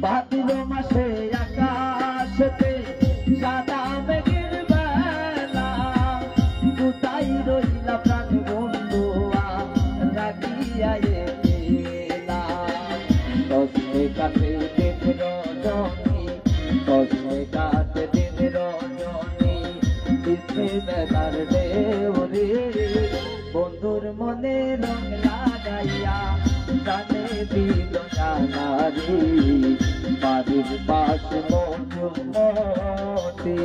ভাদ্র মাসে আকাশেতে সাদা মেঘের বেলা, কোথায় রইলা প্রাণ বন্ধু রাখিয়া এলা। কষ্টে কাটে দিন রজনী, কষ্টে কাটে দিন রজনী, বিস্মে বেলার ঢেউরে বন্ধুর মনে রং লাগাইয়া জানে দিল জানারি বাড়ির পাশ মধুমতি।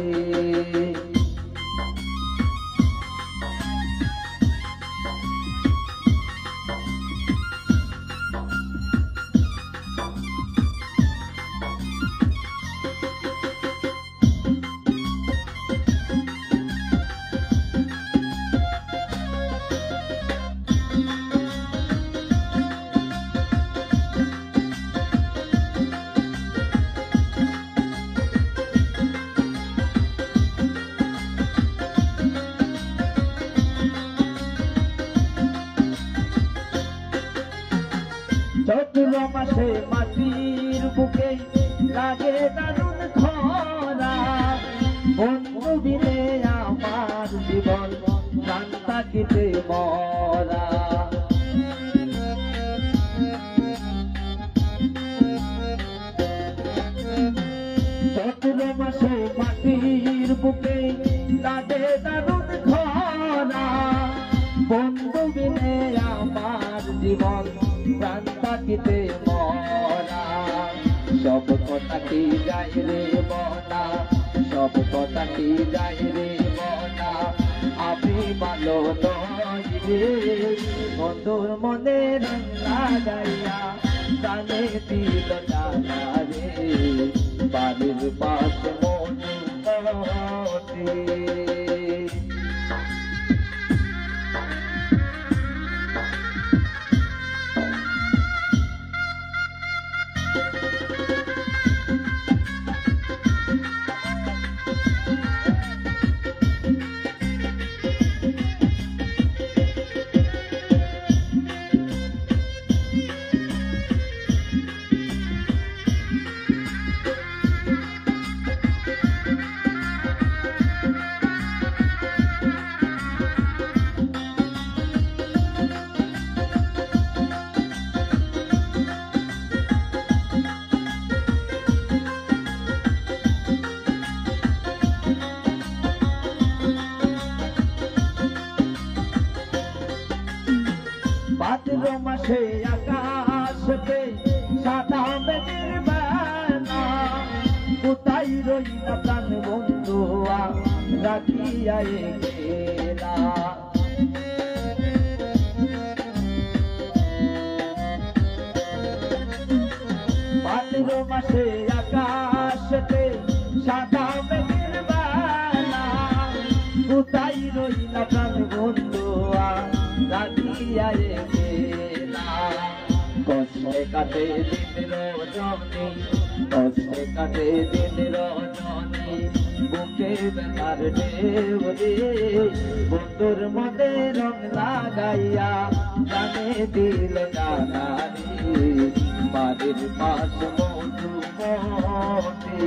চৈত্র মাসে মাটির বুকে লাগে দারুণ খরা, বন্ধু বিনে আমার জীবন প্রাণ থাকিতে মরা। চৈত্র মাসে মাটির বুকে লাগে দারুণ খরা, বন্ধু বিনে আমার জীবন প্রাণ থাকিতে মরা। সব কথা কি যায় রে মনা, সব কথা কি যায় রে মনা, আমি ভালো নই রে বন্ধুর মনে রং লাগাইয়া জানে দিল জানা রে বাড়ির পাশে মধুমতি। ভাদ্র মাসে আকাশেতে সাদা মেঘের বেলা, কোথায় রইলা প্রাণ বন্ধু রাখিয়া গেলা। ভাদ্র মাসে আকাশেতে সাদা মেঘের বেলা, কোথায় রইলা প্রাণ বন্ধু রাখিয়া গেলা। কষ্টে কাটে দিন রজনী, কষ্টে কাটে দিন রজনী, বুকে ব্যথার ঢেউরে বন্ধুর মনে রং লাগাইয়া জানে দিল জানারি বাড়ির পাশ মধুমতি।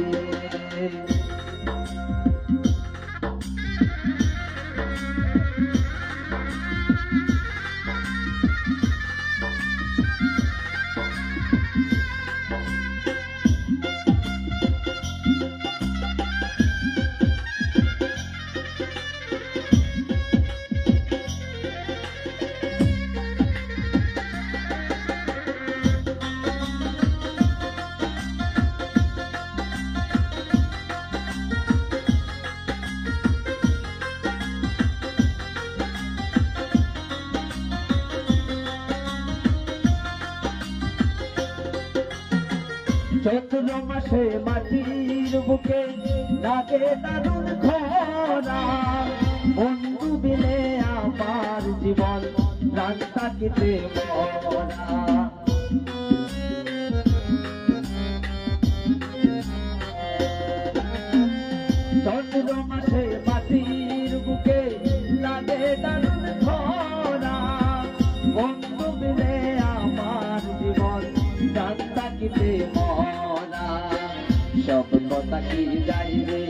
চৈত্র মাসে মাটির বুকে লাগে দারুণ খরা, বন্ধু বিনে আমার জীবন প্রাণ থাকিতে মরা। চৈত্র মাসে মাটির বুকে লাগে দারুণ খরা, বন্ধু বিনে আমার জীবন প্রাণ থাকিতে মরা। কথা কি যাই রে